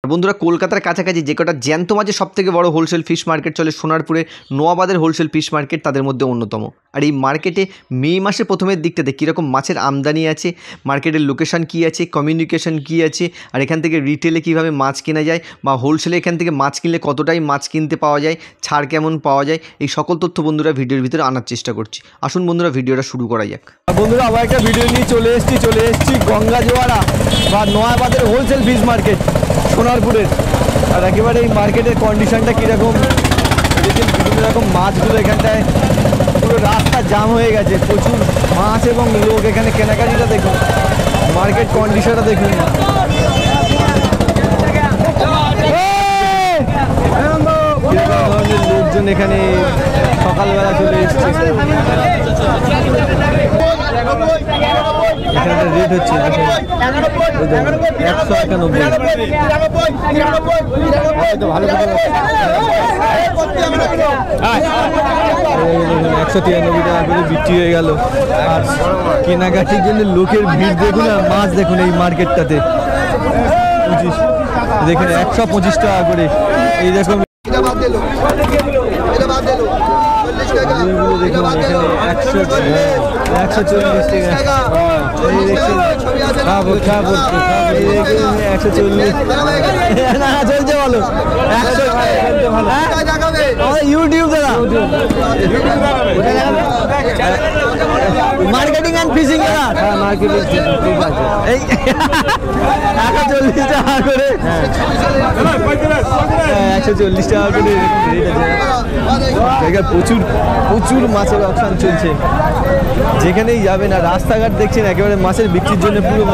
বন্ধুরা কলকাতার কাছাকাছি যে কটা জ্যান্ত মাছের সবথেকে বড় হোলসেল ফিশ মার্কেট চলে সোনারপুরে নোয়াবাদের হোলসেল ফিশ মার্কেট তাদের মধ্যে অন্যতম। আর এই মার্কেটে মে মাসের প্রথমের দিকটাতে কীরকম মাছের আমদানি আছে, মার্কেটের লোকেশান কী আছে, কমিউনিকেশন কী আছে, আর এখান থেকে রিটেলে কীভাবে মাছ কেনা যায় বা হোলসেলে এখান থেকে মাছ কিনলে কতটাই মাছ কিনতে পাওয়া যায়, ছাড় কেমন পাওয়া যায়, এই সকল তথ্য বন্ধুরা ভিডিওর ভিতরে আনার চেষ্টা করছি। আসুন বন্ধুরা ভিডিওটা শুরু করা যাক। বন্ধুরা আবার একটা ভিডিও নিয়ে চলে এসেছি গঙ্গা জোয়ারা বা নোয়াবাদের হোলসেল ফিশ মার্কেট সোনারপুরের। আর একেবারে এই মার্কেটের কন্ডিশনটা কীরকম দেখুন, বিভিন্ন রকম মাছগুলো এখানটায় পুরো রাস্তা জাম হয়ে গেছে, প্রচুর মাছ এবং লোক এখানে কেনাকাটিটা দেখুন, মার্কেট কন্ডিশনটা দেখুন। ধরনের লোকজন এখানে সকালবেলা চলে এসছে। এখানে রেট হচ্ছে 191। 193 টাকা করে বিক্রি হয়ে গেল। আর কেনাকাটির জন্য লোকের ভিড় দেখুন, আর মাছ দেখুন এই মার্কেটটাতে 25 দেখুন 125 টাকা করে। এই দেখুন দেখুন এখানে 140 টাকা, 140 না চলছে ভালো, ইউটিউব দাদা মার্কেটিং অ্যান্ড ফিশিং দাদা, মার্কেটিং ঠিক আছে। এই 140 টাকা করে, 140 টাকা করে প্রচুর প্রচুর মাছের অপশন চলছে। যেখানেই যাবেন আর রাস্তাঘাট দেখছেন একেবারে মাছের বিক্রির জন্য পুরো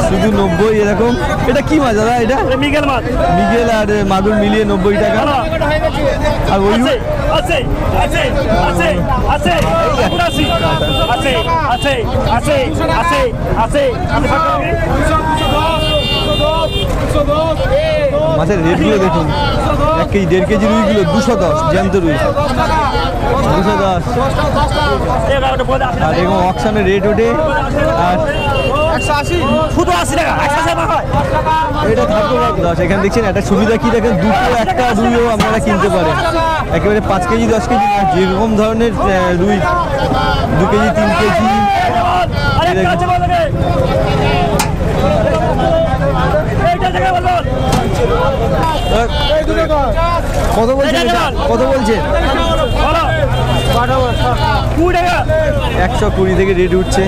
শুধু 90 এরকম। এটা কি মাছ দাদা? এটা মিগেল মাছ, মিগেল আর মাগুর মিলিয়ে 90 টাকা। আর ওই মাছের রেটগুলো দেখুন, 1 কেজি 1.5 কেজি রুইগুলো 210, জ্যান্ত রুই 210। আর এরকম অকশনের রেট ওঠে। আর 180 টাকা এটা থাকবে 10। এখানে দেখছেন একটা সুবিধা কি দেখেন, দুটো একটা রুইও আপনারা কিনতে পারেন, একেবারে 5 কেজি 10 কেজি যেরকম ধরনের রুই 2 কেজি 3 কেজি। কত বলছেন? কত বলছেন? 120 থেকে রেট উঠছে।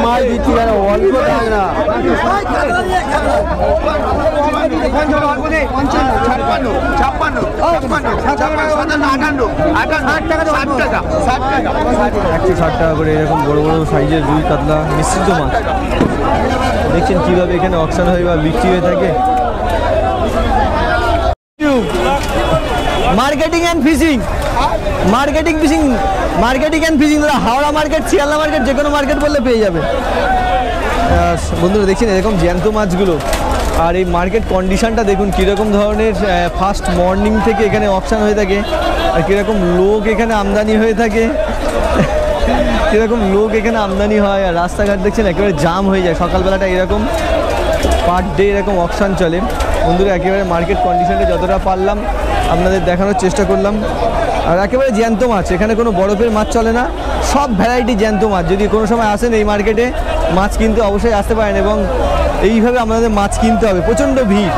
মাছ দিচ্ছি কেন, অল্প দাম না। 160 টাকা করে এরকম বড় বড় সাইজের রুই কাতলা মিশ্রিত মাছ দেখছেন কীভাবে এখানে অকশন হয় বা বিক্রি হয়ে থাকে। Marketing and fishing, marketing fishing, marketing and fishing দাদা, হাওড়া মার্কেট, শিয়ালদা মার্কেট, যে কোনো মার্কেট বললে পেয়ে যাবে। বন্ধুরা দেখছেন এরকম জ্যান্ত মাছগুলো। আর এই মার্কেট কন্ডিশনটা দেখুন কীরকম ধরনের, ফার্স্ট মর্নিং থেকে এখানে অকশন হয়ে থাকে, আর কীরকম লোক এখানে আমদানি হয়ে থাকে, কীরকম লোক এখানে আমদানি হয়। আর রাস্তাঘাট দেখছেন একেবারে জাম হয়ে যায় সকালবেলাটা, এরকম পার ডে এরকম অকশন চলে। বন্ধুরা একেবারে মার্কেট কন্ডিশনটা যতটা পারলাম আপনাদের দেখানোর চেষ্টা করলাম। আর একেবারে জ্যান্ত মাছ, এখানে কোনো বরফের মাছ চলে না, সব ভ্যারাইটি জ্যান্ত মাছ। যদি কোনো সময় আসেন এই মার্কেটে মাছ কিনতে অবশ্যই আসতে পারেন, এবং এইভাবে আপনাদের মাছ কিনতে হবে। প্রচণ্ড ভিড়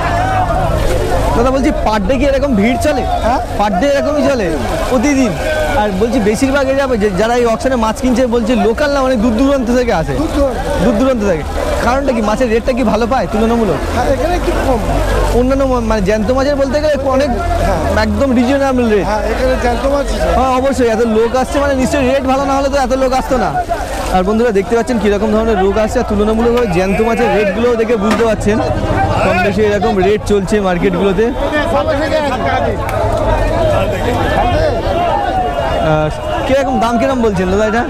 দাদা, বলছি পার ডে কি এরকম ভিড় চলে? হ্যাঁ, পার ডে এরকমই চলে প্রতিদিন। আর বলছি বেশিরভাগ যাবে যারা এই অকশনে মাছ কিনছে বলছে লোকাল না, মানে দূর দূরান্ত থেকে আসে, দূর দূরান্ত থেকে। কারণটা কি, মাছের রেটটা কি ভালো পায় তুলনামূলক? এখানে একটু কম, অন্যান্য মানে জ্যান্ত মাছের বলতে গেলে অনেক একদম রিজনেবল রেট। এখানে জ্যান্ত মাছ, হ্যাঁ অবশ্যই, এত লোক আসছে মানে নিশ্চয়ই রেট ভালো না হলে তো এত লোক আসতো না। আর বন্ধুরা দেখতে পাচ্ছেন কীরকম ধরনের লোক আসছে, আর তুলনামূলকভাবে জ্যান্ত মাছের রেটগুলো দেখে বুঝতে পারছেন কম বেশি এরকম রেট চলছে মার্কেটগুলোতে। কিরকম দাম কিরকম বলছেন দাদা? এটা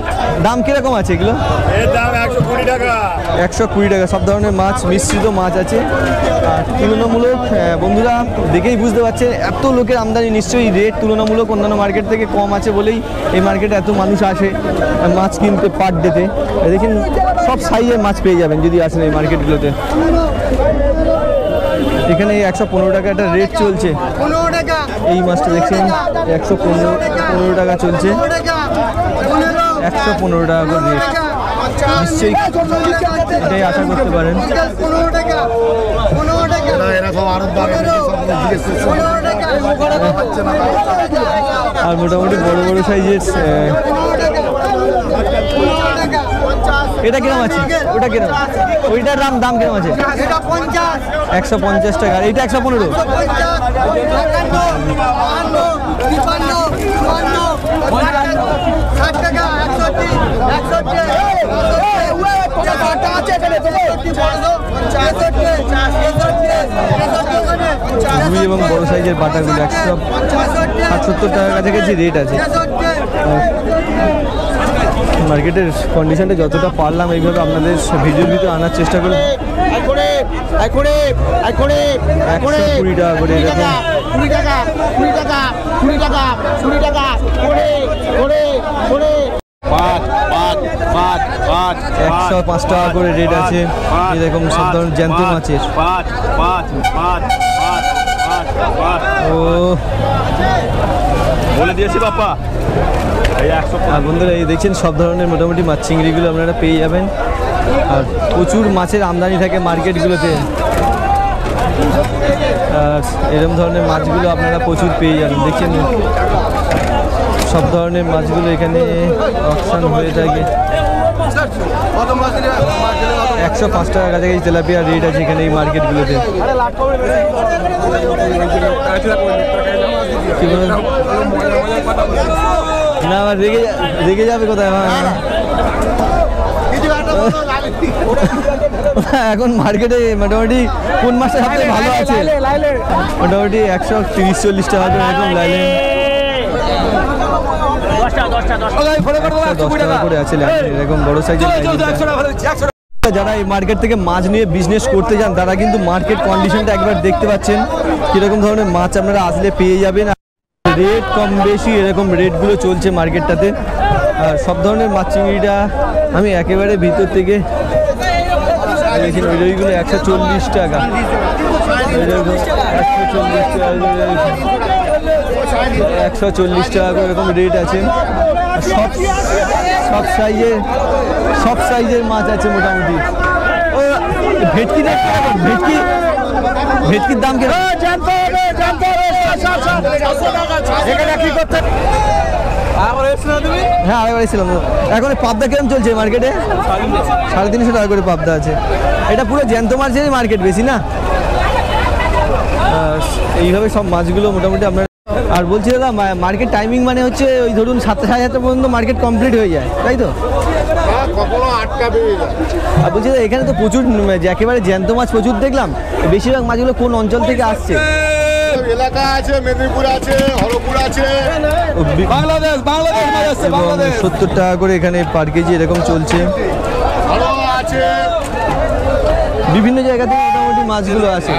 দাম কিরকম আছে এগুলো? এর দাম 120 টাকা। 120 টাকা। সব ধরনের মাছ, মিশ্রিত মাছ আছে। আর তুলনামূলক বন্ধুরা দেখেই বুঝতে পারছেন এত লোকের আমদানি, নিশ্চয়ই রেট তুলনামূলক অন্যান্য মার্কেট থেকে কম আছে বলেই এই মার্কেটে এত মানুষ আসে মাছ কিনতে পার ডেতে। দেখেন সব সাইজের মাছ পেয়ে যাবেন যদি আসেন এই মার্কেটগুলোতে। এখানে 115 টাকা একটা রেট চলছে। এই মাছটা দেখছেন 115 টাকা চলছে। 115 টাকা করে রেট। নিশ্চয়ই এটাই আশা করতে পারেন। আর মোটামুটি বড় বড় সাইজের এটা কিরম আছে? ওটা কিরম? ওইটার দাম কিরম আছে? 150 টাকা। এইটা 115। দুই এবং বড় সাইজের বাটাগুলো 170 টাকার কাছাকাছি রেট আছে। মার্কেটের কন্ডিশনটা যতটা পারলাম এইভাবে আপনাদের ভিডিওর ভিতরে আনার চেষ্টা করি। 120 টাকা করে এরকম। 105 টাকা করে রেট আছে এরকম সব ধরনের জ্যান্ত মাছের। ও বলে দিয়েছি বাপ্পা। আর বন্ধুরা এই দেখছেন সব ধরনের মোটামুটি মাছ চিংড়িগুলো আপনারা পেয়ে যাবেন। আর প্রচুর মাছের আমদানি থাকে মার্কেটগুলোতে। আর এরকম ধরনের মাছগুলো আপনারা প্রচুর পেয়ে যাবেন। দেখছেন সব ধরনের মাছগুলো এখানে অকশন হয়ে থাকে। 105 টাকার কাছাকাছি তেলাপিয়া রেট আছে এখানে এই মার্কেটগুলোতে। না আবার রেগে যাবে কোথায়? এখন মার্কেটে মোটামুটি কোন মাসে সবথেকে ভালো আছে? মোটামুটি 130-40 টাকা করে এরকম লাইলেন। 10 টাকা করে আছে এরকম বড় সাইজের। যারা এই মার্কেট থেকে মাছ নিয়ে বিজনেস করতে যান তারা কিন্তু মার্কেট কন্ডিশনটা একবার দেখতে পাচ্ছেন কিরকম ধরনের মাছ আপনারা আসলে পেয়ে যাবেন। রেট কম বেশি এরকম রেটগুলো চলছে মার্কেটটাতে। আর সব ধরনের মাছ চিংড়িটা আমি একেবারে ভিতর থেকে দেখেন ওইগুলো 140 টাকা। 140 টাকা করে এরকম রেট আছে। সব সাইজের মাছ আছে মোটামুটি। ও ভেটকি ভেটকির দাম কেন? হ্যাঁ আরেকবার এসেছিলাম। এখন পাবদা কিরম চলছে মার্কেটে? 350 টাকা করে পাবদা আছে। এটা পুরো জ্যান্ত মাছেরই মার্কেট বেশি না? এইভাবে সব মাছগুলো মোটামুটি আপনার। আর বলছি দাদা মার্কেট টাইমিং মানে হচ্ছে ওই ধরুন 7-7:30 পর্যন্ত মার্কেট কমপ্লিট হয়ে যায়, তাই তো? আর বলছি দাদা এখানে তো প্রচুর একেবারে জ্যান্ত মাছ প্রচুর দেখলাম। বেশিরভাগ মাছগুলো কোন অঞ্চল থেকে আসছে? এলাকা আছে, মেদিনীপুর আছে, হরপুর আছে, বাংলাদেশ। 70 টাকা করে এখানে পার কেজি এরকম চলছে। বিভিন্ন জায়গা থেকে মোটামুটি মাছগুলো আছে।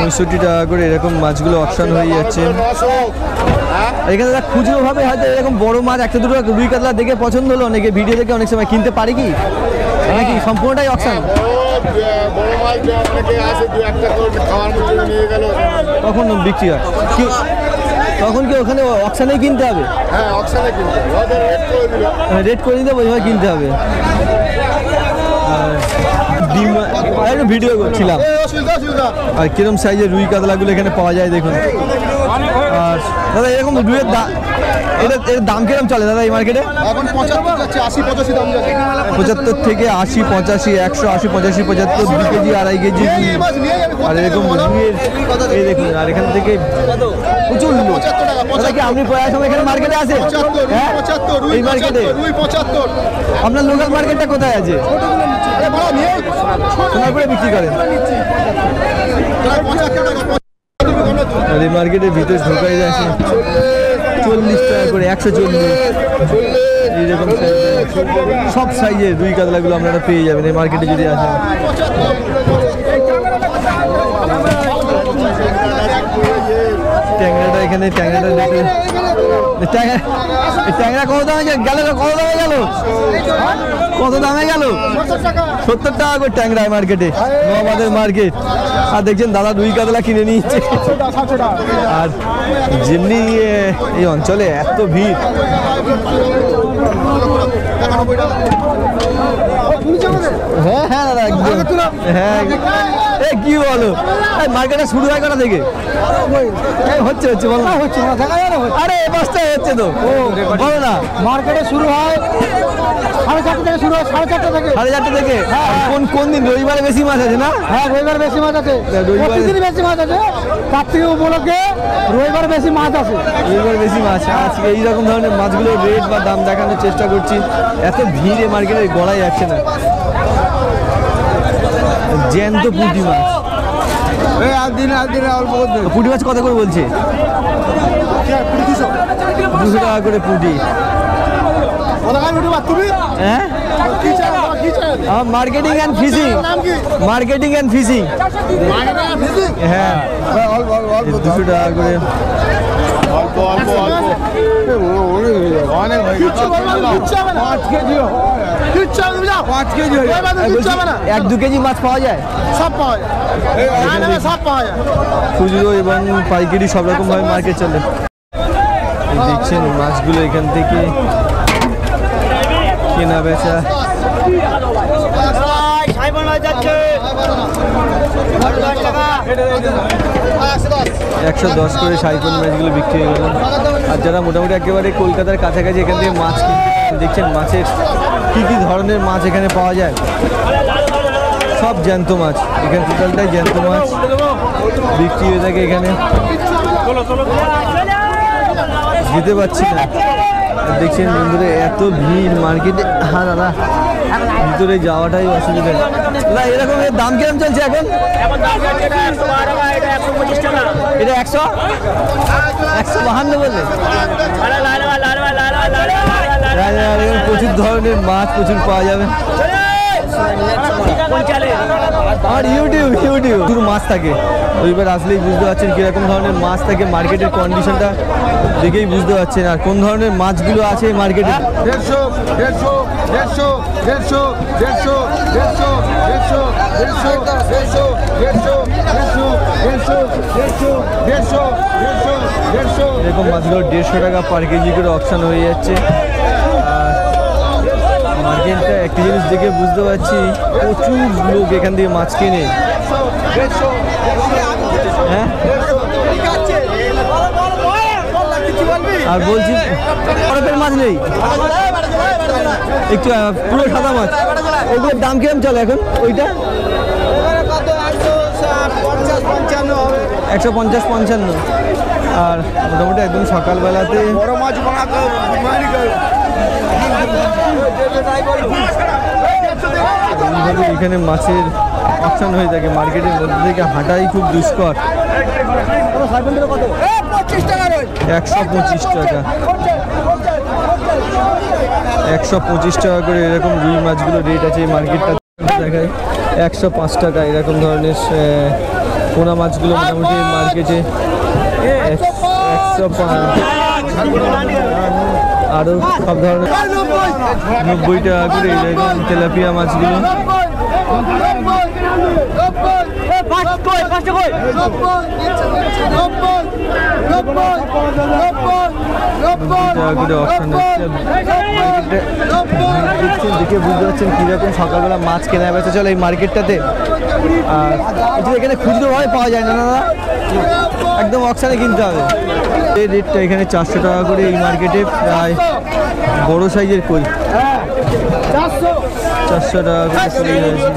65 টাকা করে এরকম মাছগুলো অপশন হয়ে যাচ্ছে। এখানে খুচরো ভাবে হয়তো এরকম বড় মাছ 1-2 রুই কাতলা দেখে পছন্দ হলো, অনেকে ভিডিও দেখে অনেক সময় কিনতে পারে কি নাকি সম্পূর্ণটাই অপশন? তখন বিক্রি হয় তখন কি ওখানে অকশানেই কিনতে হবে? হ্যাঁ অকশানে কিনতে হবে, রেট করে দিতে ওইভাবে কিনতে হবে। ডিম একটু ভিডিও করছিলাম। আর কিরম সাইজের রুই কাতলাগুলো এখানে পাওয়া যায় দেখুন। আর দাদা এরকম রুইয়ের এর দাম কিরম চলে দাদা এই মার্কেটে? এখন 75 যাচ্ছে, 80-85 দাম যাচ্ছে। 75 থেকে 80, 85, 100, 80, 85, 75, 2 কেজি 2.5 কেজি। আর এরকম রুইয়ের এই দেখুন। আর এখান থেকে প্রচুর লোক। দাদা কি আপনি প্রায় সময় এখানে মার্কেটে আসেন? হ্যাঁ এই মার্কেটে। আপনার লোকাল মার্কেটটা কোথায় আছে? সোনারপুরে বিক্রি করেন। আর এই মার্কেটের ভিতরে ঢোকাই যাচ্ছে 40 টাকা করে, 140 এইরকম সব সাইজের রুই কাতলাগুলো আপনারা পেয়ে যাবেন এই মার্কেটে যদি আসেন। ট্যাংরাটা এখানে ট্যাংরাটা দেখে ট্যাংরা কত দামে গেল, কত দামে গেল, কত দামে গেল? 70 টাকা করে ট্যাংরা মার্কেটে, নোয়াবাদের মার্কেট। আর দেখছেন দাদা রুই কাতলা কিনে নিচ্ছে। আর যেমনি এই অঞ্চলে এত ভিড়, হ্যাঁ হ্যাঁ দাদা একদম, হ্যাঁ কি বলো মার্কেটে শুরু হয় কটা থেকে? হচ্ছে হচ্ছে বলো না, হচ্ছে না দেখা যায় না, আরে 5টায় হচ্ছে তো, বলো না। মার্কেটে শুরু হয় 4:30 থেকে, শুরু হয় 4:30 থেকে, 4:30 থেকে। কোন কোন দিন? রবিবারে বেশি মাছ আছে না? হ্যাঁ রবিবারে বেশি মাছ আছে, প্রতিদিনই বেশি মাছ আছে, কার্তিক উপলক্ষে রবিবারে বেশি মাছ আছে, রবিবারে বেশি মাছ। আজকে এইরকম ধরনের মাছগুলো রেট বা দাম দেখানোর চেষ্টা করছি। এত ভিড়ে মার্কেটে গড়াই যাচ্ছে না। জ্যান্ত পুঁটি মাছ, পুঁটি মাছ কত করে বলছে? 200 টাকা করে পুঁটি। হ্যাঁ marketing and fishing, marketing and fishing, হ্যাঁ 200 টাকা করে। অনেক 1-2 কেজি মাছ পাওয়া যায়, সব পাওয়া যায়, সব পাওয়া যায়, খুচরো এবং পাইকারি সব রকম ভাবে মার্কেট চলে। দেখছেন মাছগুলো এখান থেকে কেনা বেচা। 110 করে সাইকল মাছগুলো বিক্রি হয়ে গেল। আর যারা মোটামুটি একেবারে কলকাতার কাছাকাছি এখান থেকে মাছ কিনতে দেখছেন মাছের কি কি ধরনের মাছ এখানে পাওয়া যায়। সব জ্যান্ত মাছ, এখানে টোটালটাই জ্যান্ত মাছ বিক্রি হয়ে থাকে। এখানে যেতে পারছি না, দেখছেন বন্ধুরা এত ভিড় মার্কেটে। হ্যাঁ দাদা ভিতরে যাওয়াটাই অসুবিধা। না এরকম এর দাম কিরকম চলছে এখন? এটা 152 বললে? প্রচুর ধরনের মাছ প্রচুর পাওয়া যাবে। আর ইউটিউব প্রচুর মাছ থাকে, ওইবার আসলেই বুঝতে পারছেন কিরকম ধরনের মাছ থাকে। মার্কেটের কন্ডিশনটা দেখেই বুঝতে পারছেন আর কোন ধরনের মাছগুলো আছে মার্কেটে। 150 এরকম মাছগুলো 150 টাকা পার কেজি করে অপশান হয়ে যাচ্ছে। মার্কেটটা একটা জিনিস দেখে বুঝতে পারছি প্রচুর লোক এখান থেকে মাছ কিনে। হ্যাঁ আর বলছি বরফের মাছ নেই, একটু পুরো সাদা মাছ, ওগুলোর দাম কিরকম চলে এখন? ওইটা 150-55। আর মোটামুটি একদম সকালবেলাতে এখানে মাছের অপশন হয়ে থাকে। মার্কেটের মধ্যে থেকে হাঁটাই খুব দুষ্কর। 125 টাকা, 125 টাকা করে এরকম রুই মাছগুলো রেট আছে এই মার্কেটটা। দেখায় 105 টাকা এরকম ধরনের পোনা মাছগুলো মোটামুটি মার্কেটে 105। আরও সব ধরনের 90 টাকা করে এরকম তেলাপিয়া মাছগুলো। 90 টাকা করে অপশান দেখছেন, দেখে বুঝতে পারছেন কীরকম সকালবেলা মাছ কেনা বেচা চলে এই মার্কেটটাতে। আর এখানে খুচরোভাবে পাওয়া যায় না দাদা, একদম অকশানে কিনতে হবে। এই রেটটা এখানে 400 টাকা করে এই মার্কেটে প্রায় বড় সাইজের কই 400 টাকা করে চলে যাচ্ছে।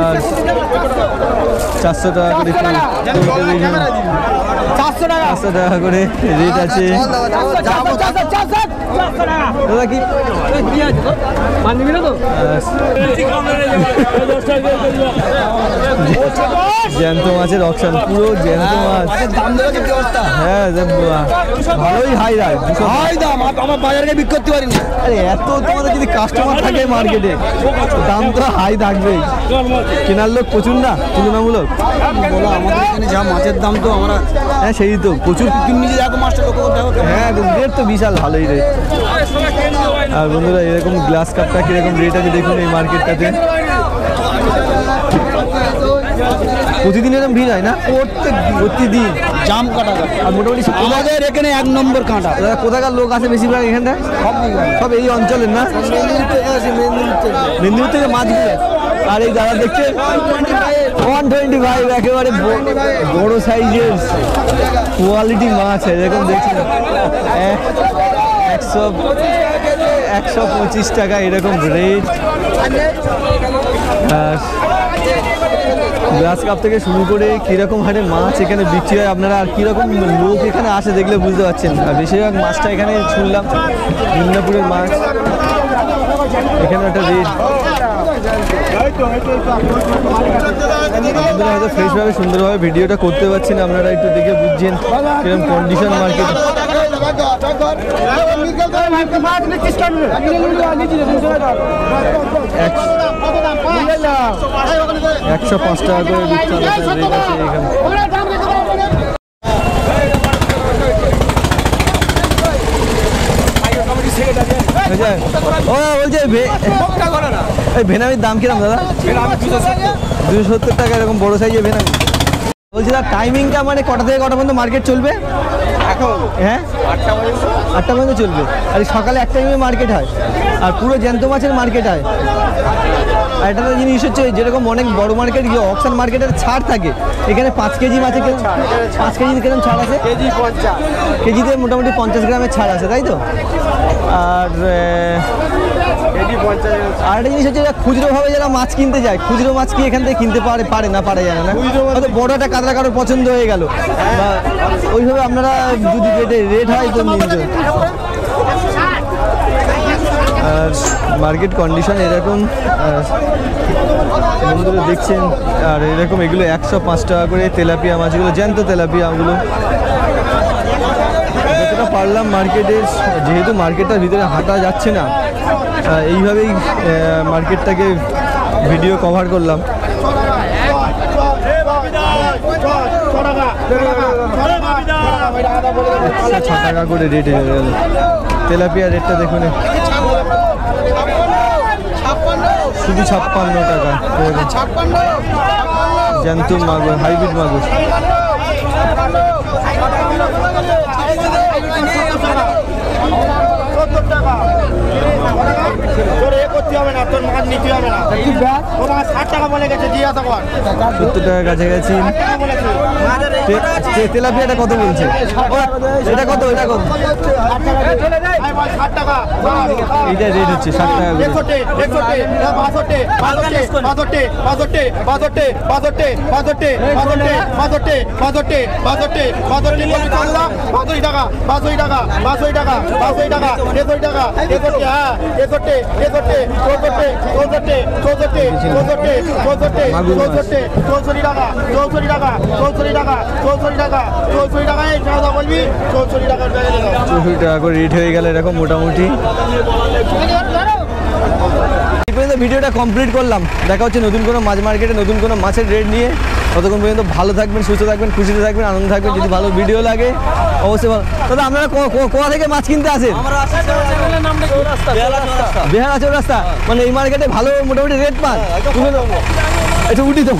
আর 400 টাকা করে 400 টাকা করে রেট আছে। দাদা কি জ্যান্ত মাছের অকশন, পুরো জ্যান্ত মাছ। হ্যাঁ ভালোই হাই দাম, আমার বাজারে বিক্রি করতে পারিনি। আরে এত তোমাদের যদি কাস্টমার থাকে মার্কেটে, দাম তো হাই থাকবেই। কেনার লোক প্রচুর না তুলনামূলক। বলো আমাদের এখানে যা মাছের দাম তো আমরা, হ্যাঁ সেই তো প্রচুর। তুমি নিজে দেখো মাছটা লক্ষ্য করতে হবে। হ্যাঁ রেট তো বিশাল ভালোই রেট। আর বন্ধুরা এরকম গ্লাস কাপটা কিরকম রেট আছে দেখুন এই মার্কেটটাতে। প্রতিদিন এরকম ভিড় হয় না? প্রতিদিন জাম কাটা। আর মোটামুটি আমাদের এখানে 1 নম্বর কাঁটা। কোথাকার লোক আছে বেশিরভাগ এখানটা? সব এই অঞ্চলের না? মেদিনীপুর থেকে মাছগুলো। আর এই দাদা দেখছে 125 একেবারে বড় সাইজের কোয়ালিটি মাছ এরকম দেখছেন। 125 টাকা এরকম রেট। আর গ্লাস কাপ থেকে শুরু করে কীরকম হারে মাছ এখানে বিক্রি হয় আপনারা, আর কীরকম লোক এখানে আসে দেখলে বুঝতে পারছেন। আর বেশিরভাগ মাছটা এখানে শুনলাম মেদিনীপুরের মাছ। এখানে একটা রেট আপনারা হয়তো ফ্রেশভাবে সুন্দরভাবে ভিডিওটা করতে পারছেন, আপনারা একটু দেখে বুঝছেন কিরকম কন্ডিশন মার্কেট। 105 টাকা করে বিক্রি হচ্ছে এখানে। ও বলছে এই ভেনামির দাম কিরকম দাদা? 270 টাকা এরকম বড় সাইজের ভেনামি। বলছি দাদা টাইমিংটা মানে কটা থেকে কটা পর্যন্ত মার্কেট চলবে এখন? হ্যাঁ 8টা পর্যন্ত চলবে। আর সকালে এক টাইমে মার্কেট হয়, আর পুরো জ্যান্ত মাছের মার্কেট হয়। আর একটা জিনিস হচ্ছে যেরকম অনেক বড় মার্কেট গিয়ে অকশন মার্কেটের ছাড় থাকে, এখানে 5 কেজি মাছে 5 কেজিতে কিরকম ছাড় আছে? কেজি 50, কেজিতে মোটামুটি 50 গ্রামের ছাড় আছে, তাই তো? আর আরেকটা জিনিস হচ্ছে খুচরোভাবে যারা মাছ কিনতে যায়, খুচরো মাছ কি এখান থেকে কিনতে পারে না পারে জানে না, হয়তো বড় একটা কাতলা কারোর পছন্দ হয়ে গেল, বা ওইভাবে আপনারা যদি রেট হয় তো নিয়ে যাবেন। আর মার্কেট কন্ডিশন এরকম বন্ধুরা দেখছেন। আর এরকম এগুলো 105 টাকা করে তেলাপিয়া মাছগুলো, জ্যান্ত তেলাপিয়াগুলো। যতটা পারলাম মার্কেটের, যেহেতু মার্কেটটার ভিতরে হাঁটা যাচ্ছে না, এইভাবেই মার্কেটটাকে ভিডিও কভার করলাম। 106 টাকা করে রেট হয়ে গেল। তেলাপিয়া রেটটা দেখুন, শুধু 56 টাকা। জ্যান্ত মাগুর, হাইব্রিড মাগুর। কাছাকাছি। তেলাপিয়াটা কত বলছে? এটা কত? এটা কত? এইটা রেট হচ্ছে 60 টাকা করে রেট হয়ে গেল এরকম মোটামুটি। ভিডিওটা কমপ্লিট করলাম। দেখা হচ্ছে নতুন কোনো মাছ মার্কেটে নতুন কোনো মাছের রেট নিয়ে। ততক্ষণ পর্যন্ত ভালো থাকবেন, সুস্থ থাকবেন, খুশিতে থাকবেন, আনন্দ থাকবেন। যদি ভালো ভিডিও লাগে অবশ্যই ভালো। দাদা আপনারা কোথা থেকে মাছ কিনতে আসেন? বেহালা চৌরাস্তা। মানে এই মার্কেটে ভালো মোটামুটি রেট পান? একটু উঠি তো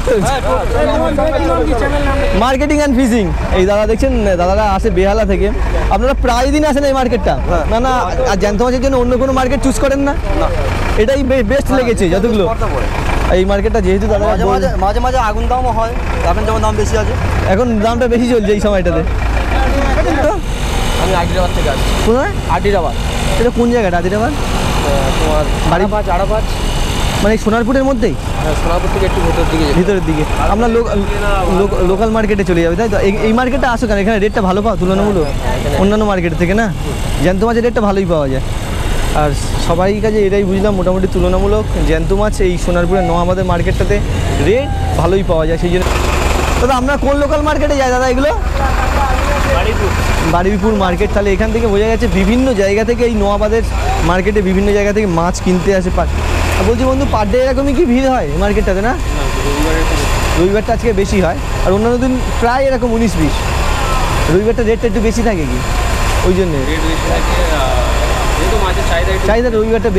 মার্কেটিং অ্যান্ড ফিশিং। এই দাদা দেখছেন, দাদারা আসে বেহালা থেকে। আপনারা প্রায় দিন আসেন এই মার্কেটটা? না না, আর জ্যান্ত মাছের জন্য অন্য কোনো মার্কেট চুজ করেন না? এটাই বেস্ট লেগেছে যতগুলো। এই মার্কেটটা যেহেতু দাদা মাঝে মাঝে আগুন দামও হয়, এখন যেমন দাম বেশি আছে, এখন দামটা বেশি চলছে এই সময়টাতে। আমি আদিরাবাদ থেকে আসছি। কোথায়? আদিরাবাদ। এটা কোন জায়গাটা আদিরাবাদ? তোমার বাড়ি 5 আড়াবাজ। মানে এই সোনারপুরের মধ্যেই সোনারপুর থেকে একটু ভেতর দিকে ভিতরের দিকে আমরা লোকাল মার্কেটে চলে যাবে তাই তো এই মার্কেটে আসো কেন এখানে রেটটা ভালো পাও তুলনামূলক অন্যান্য মার্কেট থেকে না জ্যান্ত মাছের রেটটা ভালোই পাওয়া যায় আর সবাই কাছে এটাই বুঝলাম মোটামুটি তুলনামূলক জ্যান্ত মাছ এই সোনারপুরের নোয়াবাদের মার্কেটটাতে রেট ভালোই পাওয়া যায় সেই জন্য দাদা আমরা কোন লোকাল মার্কেটে যাই দাদা এগুলো বারুইপুর মার্কেট তাহলে এখান থেকে বোঝা যাচ্ছে বিভিন্ন জায়গা থেকে এই নোয়াবাদের মার্কেটে বিভিন্ন জায়গা থেকে মাছ কিনতে আসে বলছি বন্ধু পার ডে এরকমই কি ভিড় হয় মার্কেটটাতে না রবিবারটা আজকে বেশি হয় আর অন্যান্য দিন প্রায় এরকম 19-20 রবিবারটা রেটটা একটু বেশি থাকে কি ওই জন্যে চাহিদা রবিবারটা বেশি